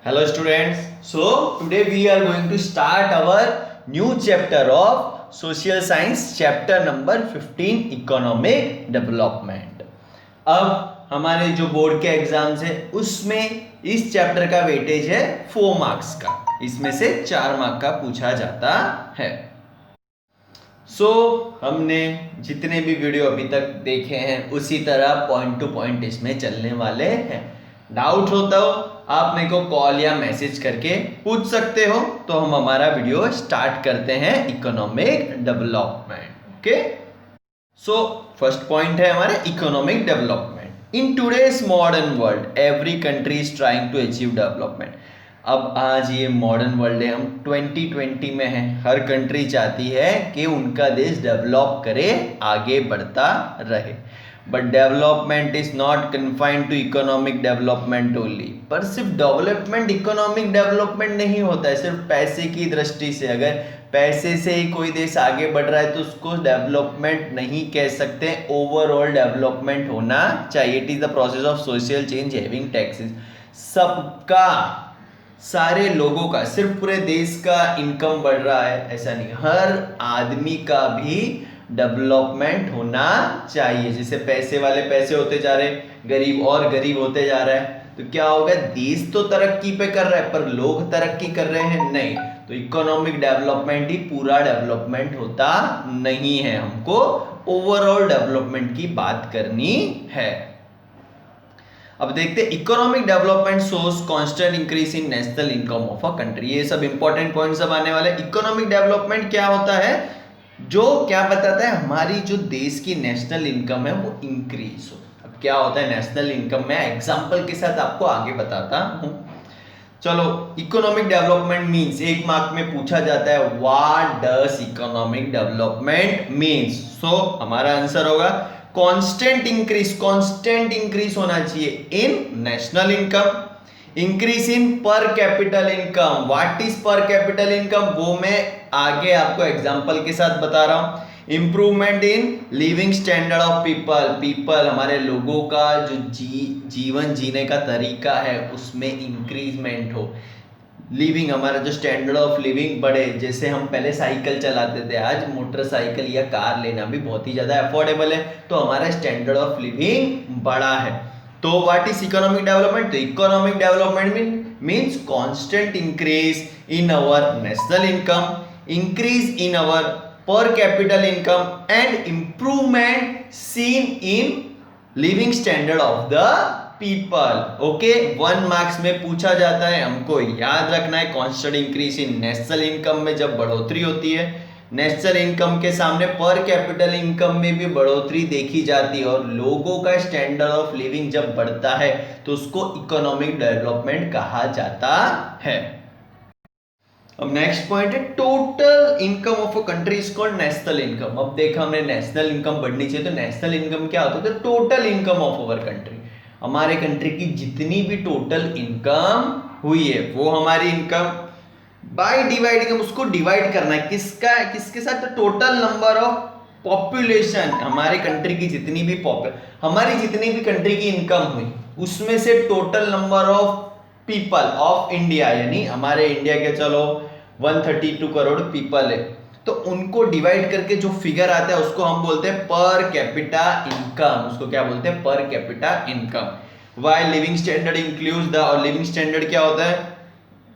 Hello students. So today we are going to start our new chapter of social science chapter number 15 economic development. अब हमारे जो board के exams है उसमें इस चैप्टर का वेटेज है 4 मार्क्स का, इसमें से 4 मार्क का पूछा जाता है। हमने जितने भी वीडियो अभी तक देखे हैं उसी तरह पॉइंट टू पॉइंट इसमें चलने वाले हैं। डाउट होता हो आप मेरे को कॉल या मैसेज करके पूछ सकते हो। तो हम हमारा वीडियो स्टार्ट करते हैं economic development. Okay, so first point है हमारे economic development. In today's modern world every country is trying to achieve development. अब आज ये मॉडर्न वर्ल्ड है, हम 2020 में हैं। हर कंट्री चाहती है कि उनका देश डेवलप करे, आगे बढ़ता रहे। But development is not confined to economic development only. पर सिर्फ डेवलपमेंट इकोनॉमिक डेवलपमेंट नहीं होता है सिर्फ पैसे की दृष्टि से। अगर पैसे से ही कोई देश आगे बढ़ रहा है तो उसको डेवलपमेंट नहीं कह सकते, ओवरऑल डेवलपमेंट होना चाहिए। It is the process of social change having taxes. सबका, सारे लोगों का, सिर्फ पूरे देश का इनकम बढ़ रहा है ऐसा नहीं, हर आदमी का भी डेवलपमेंट होना चाहिए। जैसे पैसे वाले पैसे होते जा रहे, गरीब और गरीब होते जा रहा है, तो क्या होगा, देश तो तरक्की पे कर रहा है पर लोग तरक्की कर रहे हैं नहीं। तो इकोनॉमिक डेवलपमेंट ही पूरा डेवलपमेंट होता नहीं है, हमको ओवरऑल डेवलपमेंट की बात करनी है। अब देखते हैं economic development source constant increase in national income of a country. ये सब इंपॉर्टेंट पॉइंट सब आने वाले। इकोनॉमिक डेवलपमेंट क्या होता है, जो क्या बताता है, हमारी जो देश की नेशनल इनकम है वो इंक्रीज हो। अब क्या होता है नेशनल इनकम, मैं एग्जांपल के साथ आपको आगे बताता हूं। चलो, इकोनॉमिक डेवलपमेंट मींस, एक मार्क में पूछा जाता है what does economic development means. So हमारा आंसर होगा कांस्टेंट इंक्रीज होना चाहिए in national income, increase in per capita income. What is per capita income, वो मैं आगे आपको एग्जांपल के साथ बता रहा हूं। Improvement in living standard of people, हमारे लोगों का जो जीवन जीने का तरीका है उसमें इंक्रीजमेंट हो। लिविंग, हमारा जो स्टैंडर्ड ऑफ लिविंग बढ़े। जैसे हम पहले साइकिल चलाते थे, आज मोटरसाइकिल या कार लेना भी बहुत ही ज्यादा अफोर्डेबल है, तो हमारा स्टैंडर्ड ऑफ लिविंग बढ़ा है। तो व्हाट इज इकोनॉमिक डेवलपमेंट, तो economic development means constant increase in our national income, increase in our per capita income and improvement seen in living standard of the people. Okay, 1 marks में पूछा जाता है, हमको याद रखना है constant increase in national income में जब बढ़ोतरी होती है, नेशनल इनकम के सामने पर कैपिटल इनकम में भी बढ़ोतरी देखी जाती है, और लोगों का स्टैंडर्ड ऑफ लिविंग जब बढ़ता है तो उसको इकोनॉमिक डेवलपमेंट कहा जाता है। अब नेक्स्ट पॉइंट है total income of a country is called national income. अब देखा हमने नेशनल इनकम बढ़नी चाहिए, तो नेशनल इनकम क्या होता है, तो total income of our country, हमारे कंट्री की जितनी भी टोटल इनकम हुई है वो हमारी इनकम बाय डिवाइडिंग, उसको डिवाइड करना है किसके साथ, तो टोटल नंबर ऑफ पॉपुलेशन, हमारे कंट्री की जितनी भी हमारी जितनी भी कंट्री की इनकम हुई उसमें से total number of people of India, यानी हमारे इंडिया के चलो 132 करोड़ पीपल है, तो उनको डिवाइड करके जो फिगर आता है उसको हम बोलते हैं पर कैपिटा इनकम। उसको क्या बोलते हैं, per capita income. Why living standard includes the, और लिविंग स्टैंडर्ड क्या होता है,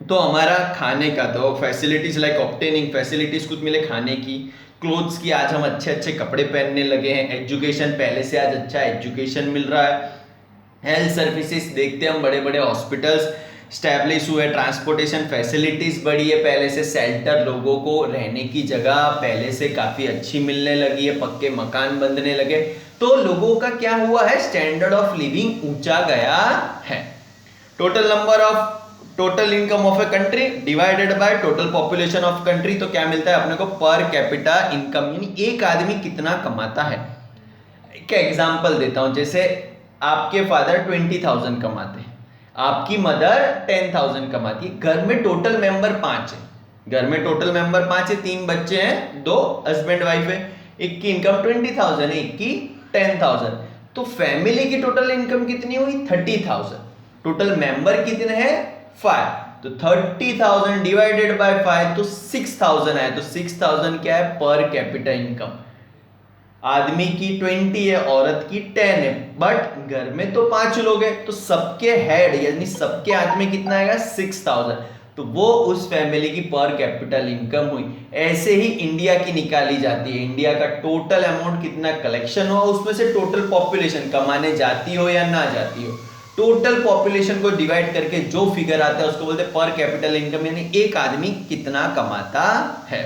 तो हमारा खाने का, तो फैसिलिटीज लाइक ऑब्टेनिंग फैसिलिटीज कुछ मिले खाने की, क्लोथ्स की, आज हम अच्छे अच्छे कपड़े पहनने लगे हैं, एजुकेशन, पहले से आज अच्छा एजुकेशन मिल रहा है, हेल्थ सर्विसेज देखते हैं हम, बड़े बड़े हॉस्पिटल्स स्टैब्लिश हुए, ट्रांसपोर्टेशन फैसिलिटीज बढ़ी है, पहले से शेल्टर, लोगों को रहने की जगह पहले से काफी अच्छी मिलने लगी है, पक्के मकान बनने लगे, तो लोगों का क्या हुआ है, स्टैंडर्ड ऑफ लिविंग ऊंचा गया है। Total income of a country divided by total population of country, तो क्या मिलता है अपने को, पर कैपिटा इनकम, यानी एक आदमी कितना कमाता है। एक एग्जांपल देता हूं, जैसे आपके फादर 20,000 कमाते हैं, आपकी मदर 10,000 कमाती है, घर में टोटल मेंबर 5 है, घर में टोटल मेंबर 5 है, 3 बच्चे हैं, 2 हस्बैंड वाइफ है, एक की इनकम 20,000 है, एक की 10,000, तो फैमिली की टोटल इनकम कितनी हुई, 30,000। टोटल मेंबर कितने हैं, 5। तो 30,000 डिवाइडेड बाय 5 तो 6,000 है। तो 6,000 क्या है? पर कैपिटा इनकम। आदमी की 20 है, औरत की 10 है, बट घर में तो 5 लोग हैं, तो सबके हेड यानी सबके हाथ में कितना आएगा? 6,000। तो वो उस फैमिली की पर कैपिटल इनकम हुई। ऐसे ही इंडिया की निकाली जाती है। इंडिया का टोटल अमाउंट कितना कलेक्शन हुआ, उसमें से टोटल पॉपुलेशन, कमाने जाती हो या ना जाती हो, टोटल पॉपुलेशन को डिवाइड करके जो फिगर आता है उसको बोलते हैं पर कैपिटल इनकम, यानी एक आदमी कितना कमाता है।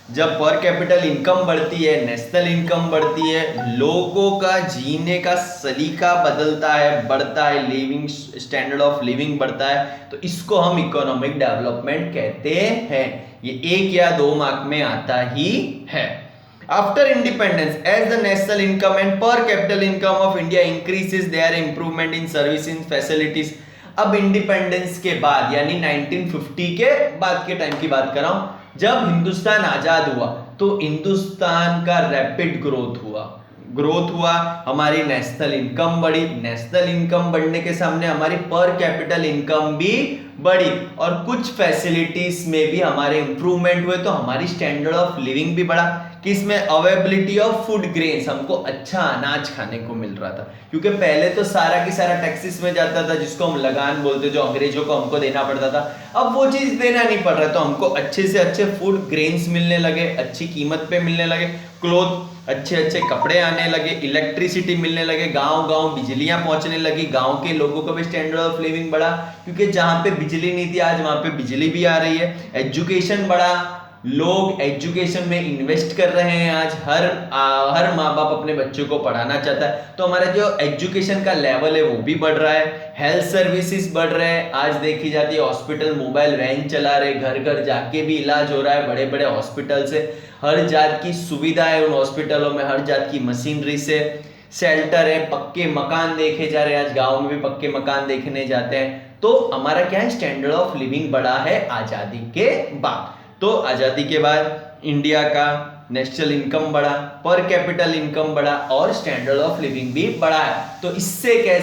जब पर कैपिटल इनकम बढ़ती है, नेशनल इनकम बढ़ती है, लोगों का जीने का सलीका बदलता है, बढ़ता है, लिविंग स्टैंडर्ड ऑफ लिविंग बढ़ता है, तो इसको हम इकोनॉमिक डेवलपमेंट कहते हैं। ये 1 या 2 मार्क में आता ही है। After independence, as the national income and per capita income of India increases, there improvement in service in facilities. अब इंडिपेंडेंस के बाद यानी 1950 के बाद के टाइम की बात कर रहा हूं, जब हिंदुस्तान आजाद हुआ तो हिंदुस्तान का रैपिड ग्रोथ हुआ, हमारी नेशनल इनकम बढ़ी, नेशनल इनकम बढ़ने के सामने हमारी पर कैपिटल इनकम भी बढ़ी, और कुछ फैसिलिटीज में भी हमारे इंप्रूवमेंट हुए, तो हमारी स्टैंडर्ड ऑफ लिविंग भी बढ़ा। किसमें? अवेलेबिलिटी ऑफ फूड ग्रेन्स, हमको अच्छा अनाज खाने को मिल रहा था, क्योंकि पहले तो सारा की सारा टैक्सेस में जाता था, जिसको हम लगान बोलते, जो अंग्रेजों को हमको देना पड़ता था। अब वो चीज देना नहीं पड़ रहा, तो हमको अच्छे से अच्छे फूड ग्रेन्स मिलने लगे, अच्छी कीमत पे मिलने लगे, क्लोथ, अच्छे अच्छे कपड़े आने लगे, इलेक्ट्रिसिटी मिलने लगे, गांव गांव बिजलियां पहुंचने लगी, गांव के लोगों का भी स्टैंडर्ड ऑफ लिविंग बढ़ा, क्योंकि जहां पे बिजली नहीं थी आज वहां पे बिजली भी आ रही है। एजुकेशन बढ़ा, लोग एजुकेशन में इन्वेस्ट कर रहे हैं, आज हर माँ बाप अपने बच्चों को पढ़ाना चाहता है, तो हमारा जो एजुकेशन का लेवल है वो भी बढ़ रहा है। हेल्थ सर्विसेज बढ़ रहे हैं, आज देखी जाती है हॉस्पिटल मोबाइल वैन चला रहे, घर घर जाके भी इलाज हो रहा है, बड़े बड़े हॉस्पिटल से हर जात की सुविधा है, उन हॉस्पिटलों में हर जात की मशीनरी से, शेल्टर है, पक्के मकान देखे जा रहे हैं, आज गाँव में भी पक्के मकान देखने जाते हैं। तो हमारा क्या है? स्टैंडर्ड ऑफ लिविंग बढ़ा है आजादी के बाद। तो आजादी के बाद इंडिया का नेशनल इनकम बढ़ा, पर कैपिटल इनकम बढ़ा, और स्टैंडर्ड ऑफ लिविंग भी बढ़ा है। तो इससे कह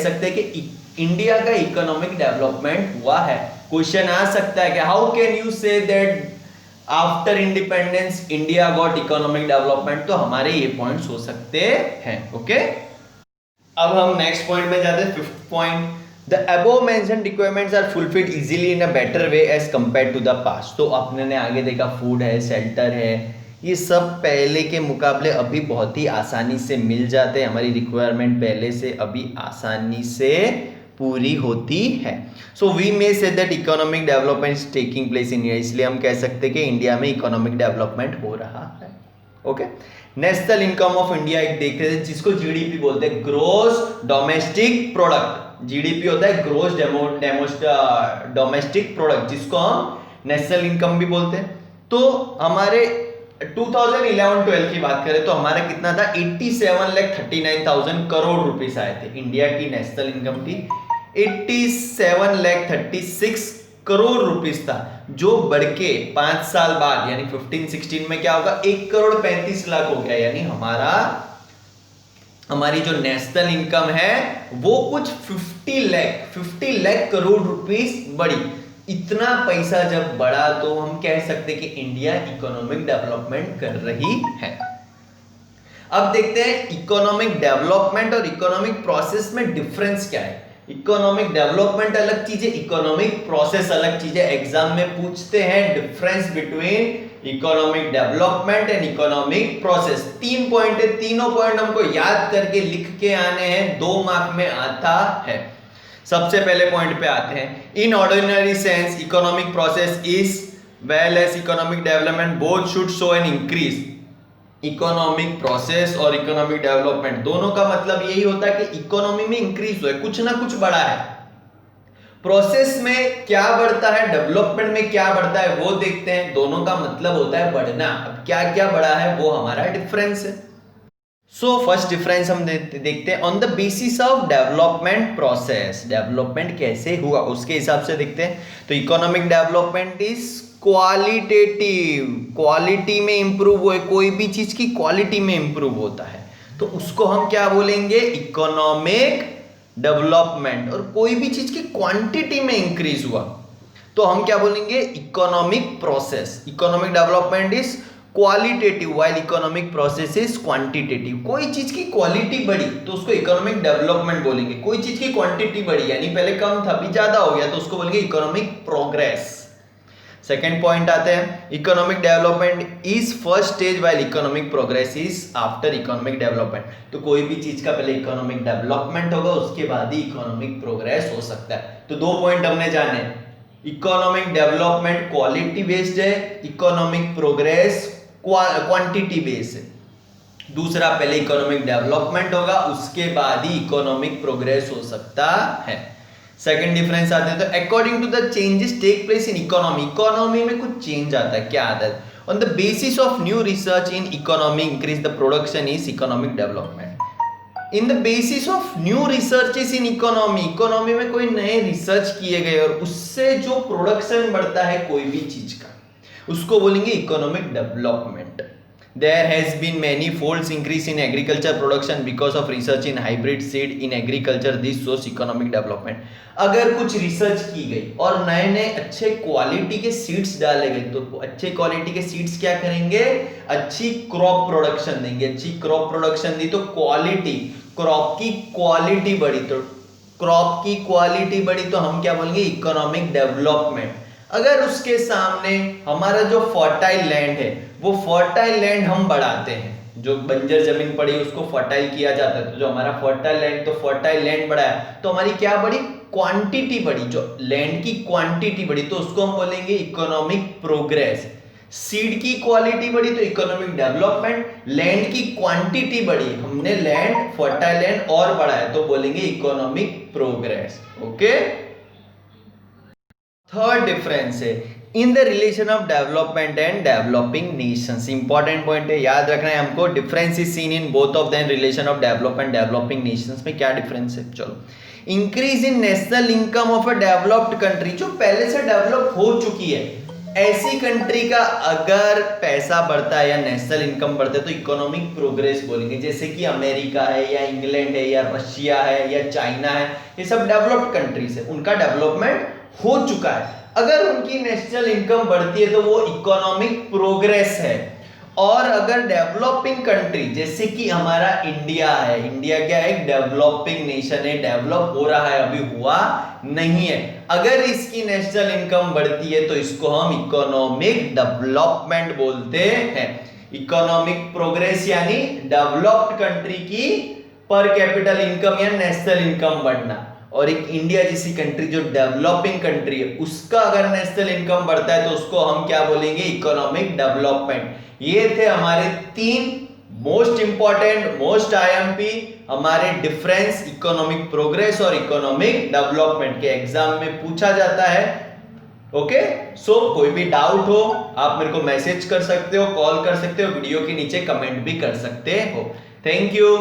सकते कि इंडिया का इकोनॉमिक डेवलपमेंट हुआ है। क्वेश्चन आ सकता है कि how can you say that after independence India got economic development? तो हमारे ये पॉइंट्स हो सकते हैं। ओके, अब हम नेक्स्ट पॉइंट में जाते हैं, 5th point. The above mentioned requirements are fulfilled easily in a better way as compared to the past. तो अपने आगे देखा फूड है, शेल्टर है, ये सब पहले के मुकाबले अभी बहुत ही आसानी से मिल जाते हैं। हमारी रिक्वायरमेंट पहले से अभी आसानी से पूरी होती है। सो we may say that economic development is taking place in India. इसलिए हम कह सकते हैं कि इंडिया में इकोनॉमिक डेवलपमेंट हो रहा है। Okay, national income of India एक देखते हैं, जिसको जीडीपी बोलते हैं, ग्रोस डोमेस्टिक प्रोडक्ट। जीडीपी होता है ग्रोस डोमेस्टिक प्रोडक्ट, जिसको हम नेशनल इनकम भी बोलते हैं। तो हमारे 2011-12 की बात करें तो हमारा कितना था? 87,39,000 करोड़ रुपीस आए थे। इंडिया की नेशनल इनकम थी 87,36 करोड़ रुपीस था, जो बढ़ के 5 साल बाद यानी 15-16 में क्या होगा? 1,35,00,000 हो गया। यानी हमारी जो नेशनल इनकम है वो कुछ 50 लाख करोड़ रुपीस बढ़ी। इतना पैसा जब बढ़ा तो हम कह सकते कि इंडिया इकोनॉमिक डेवलपमेंट कर रही है। अब देखते हैं इकोनॉमिक डेवलपमेंट और इकोनॉमिक प्रोसेस में डिफरेंस क्या है। इकोनॉमिक डेवलपमेंट अलग चीज है, इकोनॉमिक प्रोसेस अलग चीज है। एग्जाम में पूछते हैं difference between economic development and economic process. 3 point है, तीनों पॉइंट हमको याद करके लिख के आने हैं, 2 मार्क में आता है। सबसे पहले पॉइंट पे आते हैं। In ordinary sense economic process is well as economic development both should show an increase. Economic process और इकोनॉमिक डेवलपमेंट दोनों का मतलब यही होता है कि इकोनॉमी में इंक्रीज हुआ है, कुछ ना कुछ बढ़ा है। प्रोसेस में क्या बढ़ता है, डेवलपमेंट में क्या बढ़ता है, वो देखते हैं। दोनों का मतलब होता है बढ़ना। अब क्या क्या बढ़ा है वो हमारा डिफरेंस है। सो फर्स्ट डिफरेंस हम देखते हैं on the basis of development process. Development कैसे हुआ उसके हिसाब से देखते हैं। तो economic development is qualitative, quality में इंप्रूव हुए, कोई भी चीज की क्वालिटी में इंप्रूव होता है तो उसको हम क्या बोलेंगे? इकोनॉमिक डेवलपमेंट और कोई भी चीज की क्वांटिटी में इंक्रीज हुआ तो हम क्या बोलेंगे, economic process. Economic development is qualitative while economic process is quantitative. कोई चीज की क्वालिटी बढ़ी तो उसको इकोनॉमिक डेवलपमेंट बोलेंगे, कोई चीज की क्वांटिटी बढ़ी यानी पहले कम था अभी ज्यादा हो गया तो उसको बोलेंगे इकोनॉमिक प्रोग्रेस। सेकेंड पॉइंट आते हैं, economic development is first stage while economic progress is after economic development. तो कोई भी चीज का पहले इकोनॉमिक डेवलपमेंट होगा उसके बाद ही इकोनॉमिक प्रोग्रेस हो सकता है। तो दो पॉइंट हमने जाने, इकोनॉमिक डेवलपमेंट क्वालिटी बेस्ड है, इकोनॉमिक प्रोग्रेस क्वांटिटी बेस्ड है। दूसरा पहले इकोनॉमिक डेवलपमेंट होगा उसके बाद ही इकोनॉमिक प्रोग्रेस हो सकता है। सेकंड डिफरेंस आते हैं तो according to the changes take place in economy, economy में कुछ चेंज आता है, क्या आता है, on the basis of new research in economy increase the production is economic development. In the basis of new researches in economy, economy में कोई नए रिसर्च किए गए और उससे जो प्रोडक्शन बढ़ता है कोई भी चीज का उसको बोलेंगे economic development. There has been many folds increase in agriculture production because of research in hybrid seed in agriculture. This shows economic development. अगर कुछ रिसर्च की गई और नए नए अच्छे क्वालिटी के सीड्स डाले गए तो अच्छे क्वालिटी के सीड्स क्या करेंगे, अच्छी क्रॉप प्रोडक्शन देंगे। अच्छी क्रॉप प्रोडक्शन दी तो क्वालिटी, क्रॉप की क्वालिटी बढ़ी, तो क्रॉप की क्वालिटी बढ़ी तो हम क्या बोलेंगे, इकोनॉमिक डेवलपमेंट। अगर उसके सामने हमारा जो फर्टाइल लैंड है वो फर्टाइल लैंड हम बढ़ाते हैं, जो बंजर जमीन पड़ी उसको फर्टाइल किया जाता है, तो जो हमारा फर्टाइल लैंड, तो फर्टाइल लैंड बढ़ाया तो हमारी क्या बढ़ी, क्वांटिटी बढ़ी, जो लैंड की क्वांटिटी बढ़ी तो उसको हम बोलेंगे इकोनॉमिक प्रोग्रेस। सीड की क्वालिटी बढ़ी तो इकोनॉमिक डेवलपमेंट, लैंड की क्वांटिटी बढ़ी, हमने लैंड फर्टाइल लैंड और बढ़ाया तो बोलेंगे economic progress. Okay, third difference है in the relation of development and developing nations. Important point है, याद रखना है हमको, difference is seen in both of the relation of development developing nations में क्या डिफरेंस है। चलो, increase in national income of a developed country, जो पहले से डेवलप हो चुकी है ऐसी कंट्री का अगर पैसा बढ़ता है या नेशनल इनकम बढ़ता है तो इकोनॉमिक प्रोग्रेस बोलेंगे। जैसे कि अमेरिका है या इंग्लैंड है या रशिया है या चाइना है, ये सब डेवलप्ड कंट्रीज है, उनका डेवलपमेंट हो चुका है, अगर उनकी नेशनल इनकम बढ़ती है तो वो इकोनॉमिक प्रोग्रेस है। और अगर डेवलपिंग कंट्री जैसे कि हमारा इंडिया है, इंडिया क्या है, एक डेवलपिंग नेशन है, डेवलप हो रहा है, अभी हुआ नहीं है, अगर इसकी नेशनल इनकम बढ़ती है तो इसको हम इकोनॉमिक डेवलपमेंट बोलते हैं। इकोनॉमिक प्रोग्रेस यानी डेवलप्ड कंट्री की पर कैपिटल इनकम या नेशनल इनकम बढ़ना, और एक इंडिया जैसी कंट्री जो डेवलपिंग कंट्री है उसका अगर नेशनल इनकम बढ़ता है तो उसको हम क्या बोलेंगे, इकोनॉमिक डेवलपमेंट। ये थे हमारे तीन मोस्ट इंपॉर्टेंट, मोस्ट आईएमपी हमारे डिफरेंस इकोनॉमिक प्रोग्रेस और इकोनॉमिक डेवलपमेंट के एग्जाम में पूछा जाता है। ओके, सो कोई भी डाउट हो आप मेरे को मैसेज कर सकते हो, कॉल कर सकते हो, वीडियो के नीचे कमेंट भी कर सकते हो। Thank you.